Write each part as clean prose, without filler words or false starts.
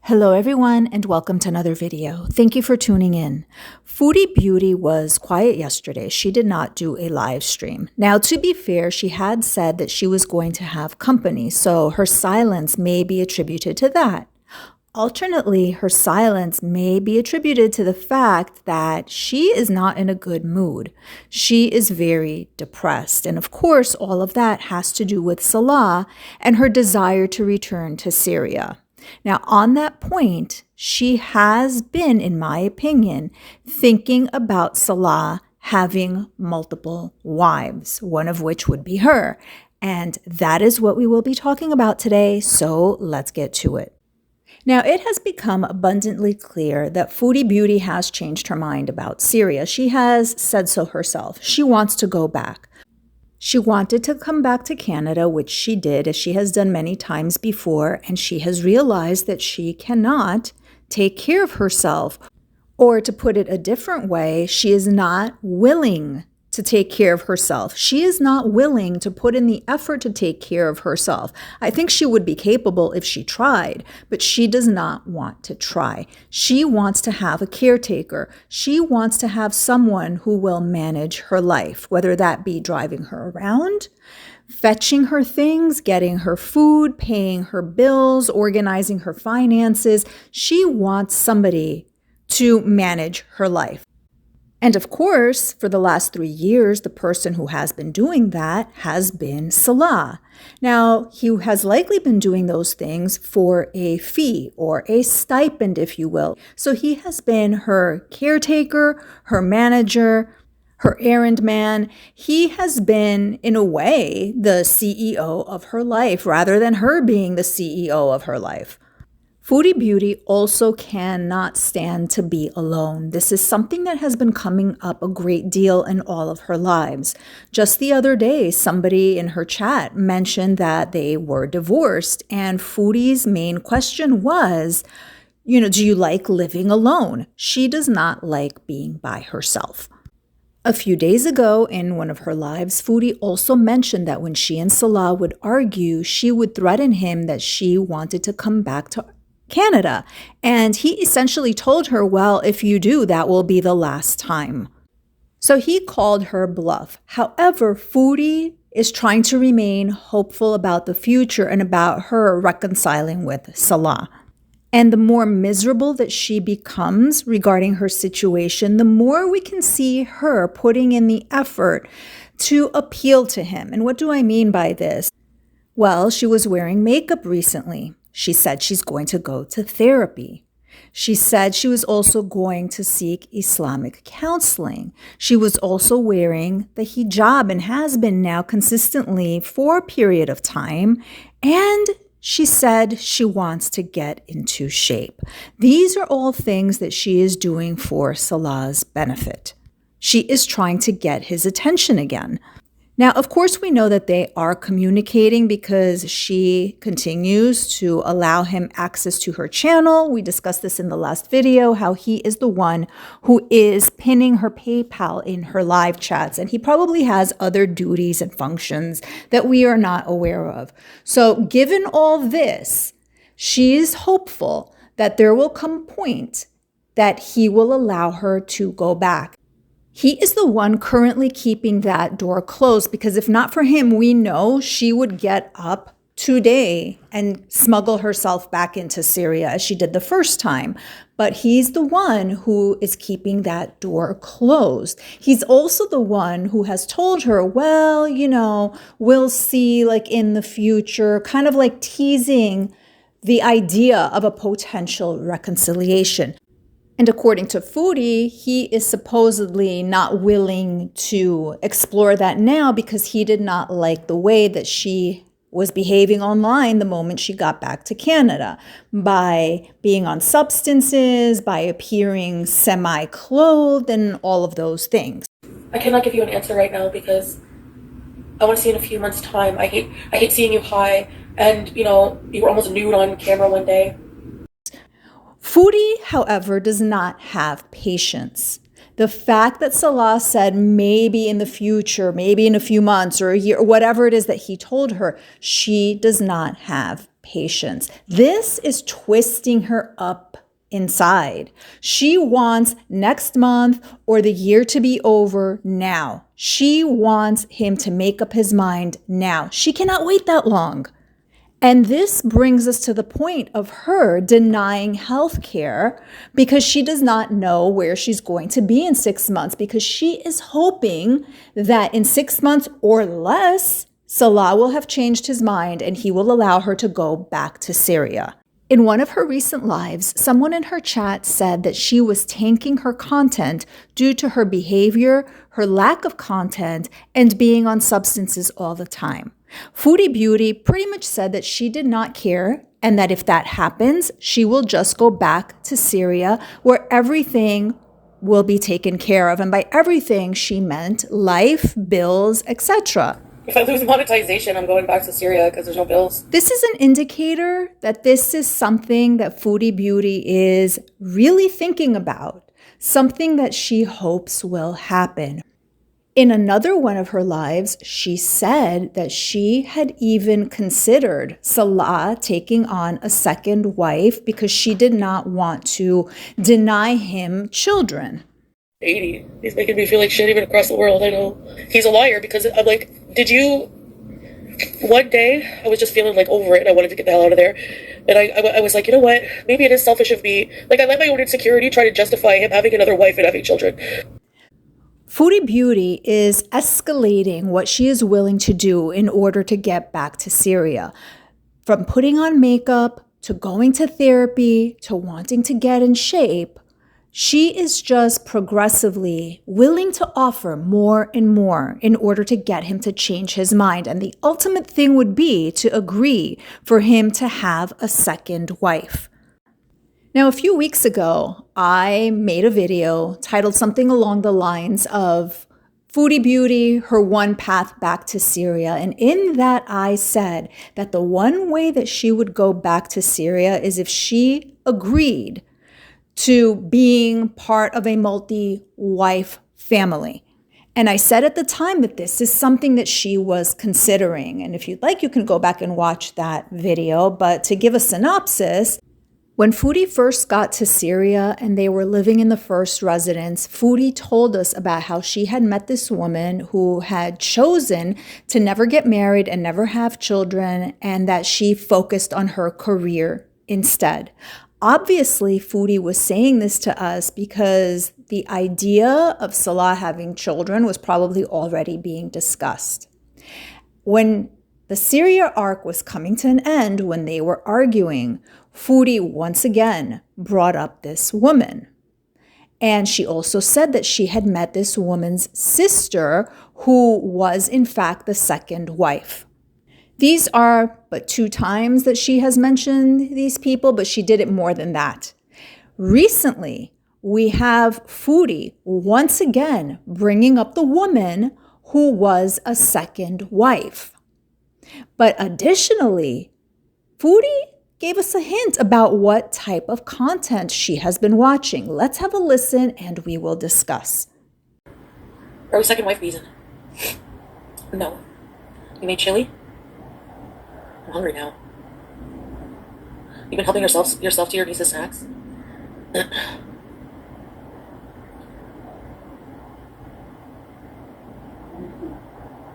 Hello everyone and welcome to another video. Thank you for tuning in. Foodie Beauty was quiet yesterday. She did not do a live stream. Now, to be fair, she had said that she was going to have company, so her silence may be attributed to that. Alternately, her silence may be attributed to the fact that she is not in a good mood. She is very depressed. And of course, all of that has to do with Salah and her desire to return to Syria. Now, on that point, she has been, in my opinion, thinking about Salah having multiple wives, one of which would be her. And that is what we will be talking about today, so let's get to it. Now, it has become abundantly clear that Foodie Beauty has changed her mind about Syria. She has said so herself. She wants to go back. She wanted to come back to Canada, which she did, as she has done many times before, and she has realized that she cannot take care of herself. Or to put it a different way, she is not willing to take care of herself. She is not willing to put in the effort to take care of herself. I think she would be capable if she tried, but she does not want to try. She wants to have a caretaker. She wants to have someone who will manage her life, whether that be driving her around, fetching her things, getting her food, paying her bills, organizing her finances. She wants somebody to manage her life. And of course, for the last 3 years, the person who has been doing that has been Salah. Now, he has likely been doing those things for a fee or a stipend, if you will. So he has been her caretaker, her manager, her errand man. He has been, in a way, the CEO of her life rather than her being the CEO of her life. Foodie Beauty also cannot stand to be alone. This is something that has been coming up a great deal in all of her lives. Just the other day, somebody in her chat mentioned that they were divorced, and Foodie's main question was, do you like living alone? She does not like being by herself. A few days ago, in one of her lives, Foodie also mentioned that when she and Salah would argue, she would threaten him that she wanted to come back to Canada. And he essentially told her, well, if you do, that will be the last time. So he called her bluff. However, Foodie is trying to remain hopeful about the future and about her reconciling with Salah. And the more miserable that she becomes regarding her situation, the more we can see her putting in the effort to appeal to him. And what do I mean by this? Well, she was wearing makeup recently. She said she's going to go to therapy. She said she was also going to seek Islamic counseling. She was also wearing the hijab and has been now consistently for a period of time. And she said she wants to get into shape. These are all things that she is doing for Salah's benefit. She is trying to get his attention again. Now, of course, we know that they are communicating because she continues to allow him access to her channel. We discussed this in the last video, how he is the one who is pinning her PayPal in her live chats. And he probably has other duties and functions that we are not aware of. So given all this, she is hopeful that there will come a point that he will allow her to go back. He is the one currently keeping that door closed because if not for him, we know she would get up today and smuggle herself back into Syria as she did the first time. But he's the one who is keeping that door closed. He's also the one who has told her, well, we'll see like in the future, kind of like teasing the idea of a potential reconciliation. And according to Foodie, he is supposedly not willing to explore that now because he did not like the way that she was behaving online the moment she got back to Canada, by being on substances, by appearing semi-clothed, and all of those things. I cannot give you an answer right now because I want to see in a few months' time. I hate seeing you high, and you were almost nude on camera one day. Foodie, however, does not have patience. The fact that Salah said maybe in the future, maybe in a few months or a year, or whatever it is that he told her, she does not have patience. This is twisting her up inside. She wants next month or the year to be over now. She wants him to make up his mind now. She cannot wait that long. And this brings us to the point of her denying health care because she does not know where she's going to be in 6 months, because she is hoping that in 6 months or less, Salah will have changed his mind and he will allow her to go back to Syria. In one of her recent lives, someone in her chat said that she was tanking her content due to her behavior, her lack of content, and being on substances all the time. Foodie Beauty pretty much said that she did not care and that if that happens, she will just go back to Syria where everything will be taken care of. And by everything, she meant life, bills, etc. If I lose monetization, I'm going back to Syria because there's no bills. This is an indicator that this is something that Foodie Beauty is really thinking about, something that she hopes will happen. In another one of her lives, she said that she had even considered Salah taking on a second wife because she did not want to deny him children. 80. He's making me feel like shit even across the world. I know. He's a liar because I'm like, one day I was just feeling like over it and I wanted to get the hell out of there. And I was like, you know what? Maybe it is selfish of me. Like I let my own insecurity try to justify him having another wife and having children. Foodie Beauty is escalating what she is willing to do in order to get back to Syria. From putting on makeup to going to therapy to wanting to get in shape, she is just progressively willing to offer more and more in order to get him to change his mind. And the ultimate thing would be to agree for him to have a second wife. Now, a few weeks ago, I made a video titled something along the lines of Foodie Beauty, her one path back to Syria. And in that, I said that the one way that she would go back to Syria is if she agreed to being part of a multi-wife family. And I said at the time that this is something that she was considering. And if you'd like, you can go back and watch that video. But to give a synopsis, when Foodie first got to Syria and they were living in the first residence, Foodie told us about how she had met this woman who had chosen to never get married and never have children, and that she focused on her career instead. Obviously, Foodie was saying this to us because the idea of Salah having children was probably already being discussed. When the Syria arc was coming to an end, when they were arguing, Foodie once again brought up this woman. And she also said that she had met this woman's sister, who was in fact the second wife. These are but 2 times that she has mentioned these people, but she did it more than that. Recently, we have Foodie once again bringing up the woman who was a second wife. But additionally, Foodie gave us a hint about what type of content she has been watching. Let's have a listen and we will discuss. Or second wife reason. No. You made chili? I'm hungry now. You've been helping yourself to your niece's snacks? You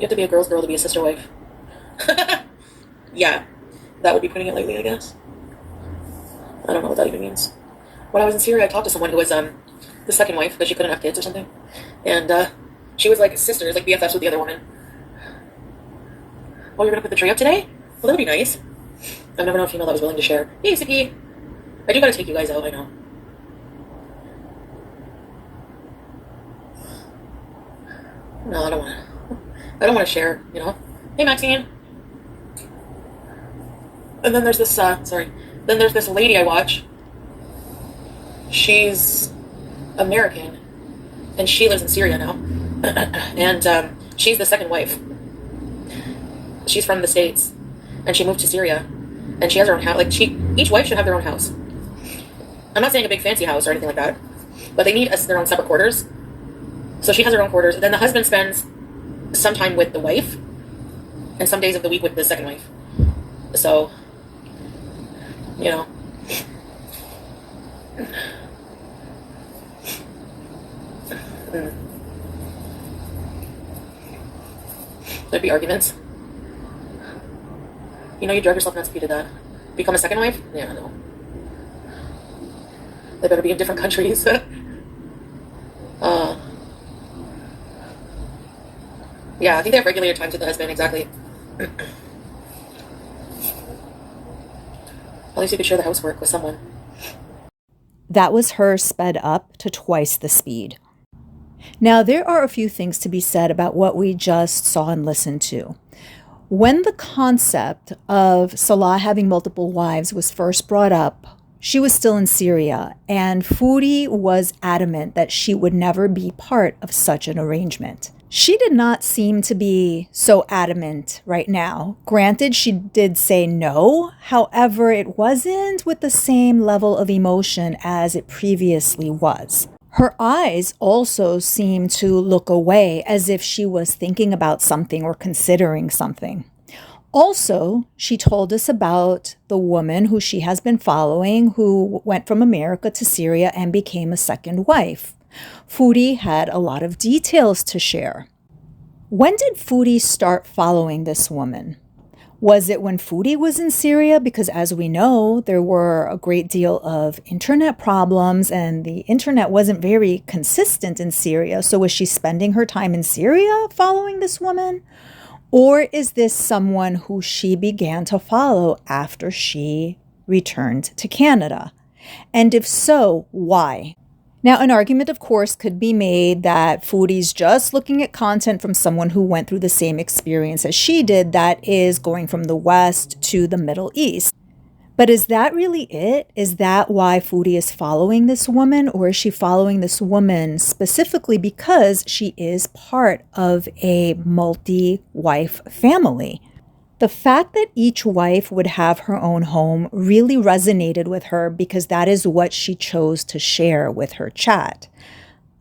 have to be a girl's girl to be a sister wife. Yeah, that would be putting it lightly, I guess. I don't know what that even means. When I was in Syria, I talked to someone who was the second wife, that she couldn't have kids or something. And she was like sisters, like BFFs with the other woman. Oh, you're going to put the tree up today? Well, that would be nice. I've never known a female that was willing to share. Hey, Sippy. I do got to take you guys out, I know. No, I don't want to share, you know. Hey, Maxine. And then there's this, then there's this lady I watch. She's American, and she lives in Syria now. And she's the second wife. She's from the States, and she moved to Syria, and she has her own house. Like, each wife should have their own house. I'm not saying a big fancy house or anything like that, but they need their own separate quarters. So she has her own quarters. Then the husband spends some time with the wife, and some days of the week with the second wife. So you know. Mm. There'd be arguments. You know, you drive yourself nuts if you did that. Become a second wife? Yeah, no. They better be in different countries. Yeah, I think they have regulated times with the husband, exactly. At least you could share the housework with someone. That was her sped up to twice the speed. Now, there are a few things to be said about what we just saw and listened to. When the concept of Salah having multiple wives was first brought up, she was still in Syria, and Foodie was adamant that she would never be part of such an arrangement. She did not seem to be so adamant right now. Granted, she did say no. However, it wasn't with the same level of emotion as it previously was. Her eyes also seemed to look away as if she was thinking about something or considering something. Also, she told us about the woman who she has been following who went from America to Syria and became a second wife. Foodie had a lot of details to share. When did Foodie start following this woman? Was it when Foodie was in Syria? Because as we know, there were a great deal of internet problems and the internet wasn't very consistent in Syria. So was she spending her time in Syria following this woman? Or is this someone who she began to follow after she returned to Canada? And if so, why? Now, an argument, of course, could be made that Foodie's just looking at content from someone who went through the same experience as she did, that is going from the West to the Middle East. But is that really it? Is that why Foodie is following this woman? Or is she following this woman specifically because she is part of a multi-wife family? The fact that each wife would have her own home really resonated with her because that is what she chose to share with her chat.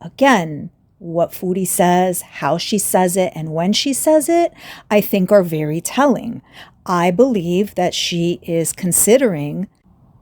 Again, what Foodie says, how she says it, and when she says it, I think are very telling. I believe that she is considering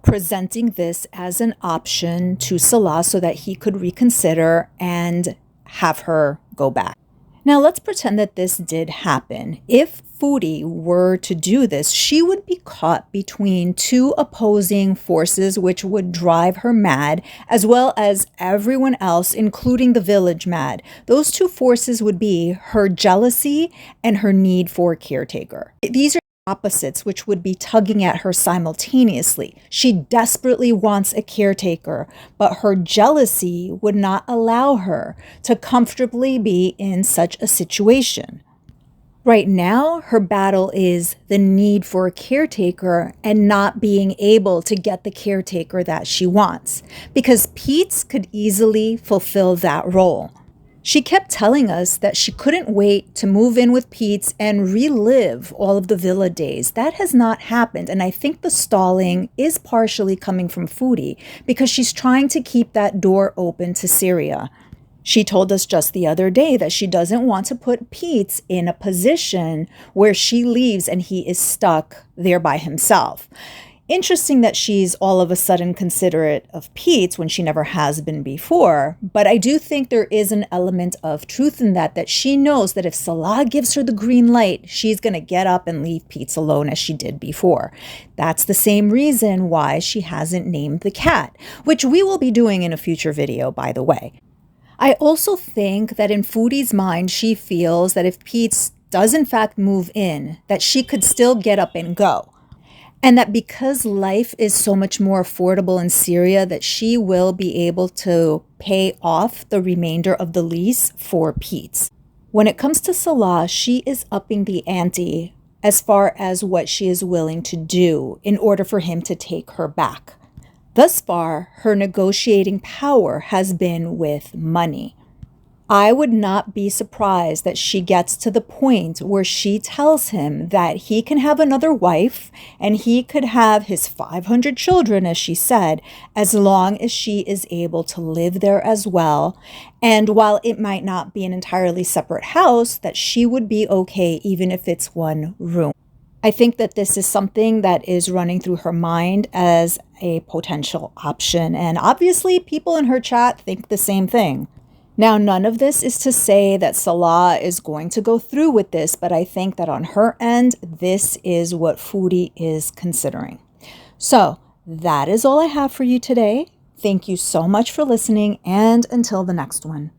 presenting this as an option to Salah so that he could reconsider and have her go back. Now, let's pretend that this did happen. If Foodie were to do this, she would be caught between two opposing forces, which would drive her mad, as well as everyone else, including the village, mad. Those two forces would be her jealousy and her need for a caretaker. These are opposites which would be tugging at her simultaneously. She desperately wants a caretaker, but her jealousy would not allow her to comfortably be in such a situation. Right now, her battle is the need for a caretaker and not being able to get the caretaker that she wants, because Pete's could easily fulfill that role. She kept telling us that she couldn't wait to move in with Pete's and relive all of the villa days. That has not happened, and I think the stalling is partially coming from Foodie because she's trying to keep that door open to Syria. She told us just the other day that she doesn't want to put Pete's in a position where she leaves and he is stuck there by himself. Interesting that she's all of a sudden considerate of Pete's when she never has been before, but I do think there is an element of truth in that she knows that if Salah gives her the green light, she's going to get up and leave Pete's alone as she did before. That's the same reason why she hasn't named the cat, which we will be doing in a future video, by the way. I also think that in Foodie's mind, she feels that if Pete's does in fact move in, that she could still get up and go. And that because life is so much more affordable in Syria, that she will be able to pay off the remainder of the lease for Pete's. When it comes to Salah, she is upping the ante as far as what she is willing to do in order for him to take her back. Thus far, her negotiating power has been with money. I would not be surprised that she gets to the point where she tells him that he can have another wife and he could have his 500 children, as she said, as long as she is able to live there as well. And while it might not be an entirely separate house, that she would be okay even if it's one room. I think that this is something that is running through her mind as a potential option. And obviously, people in her chat think the same thing. Now, none of this is to say that Salah is going to go through with this, but I think that on her end, this is what Foodie is considering. So that is all I have for you today. Thank you so much for listening, and until the next one.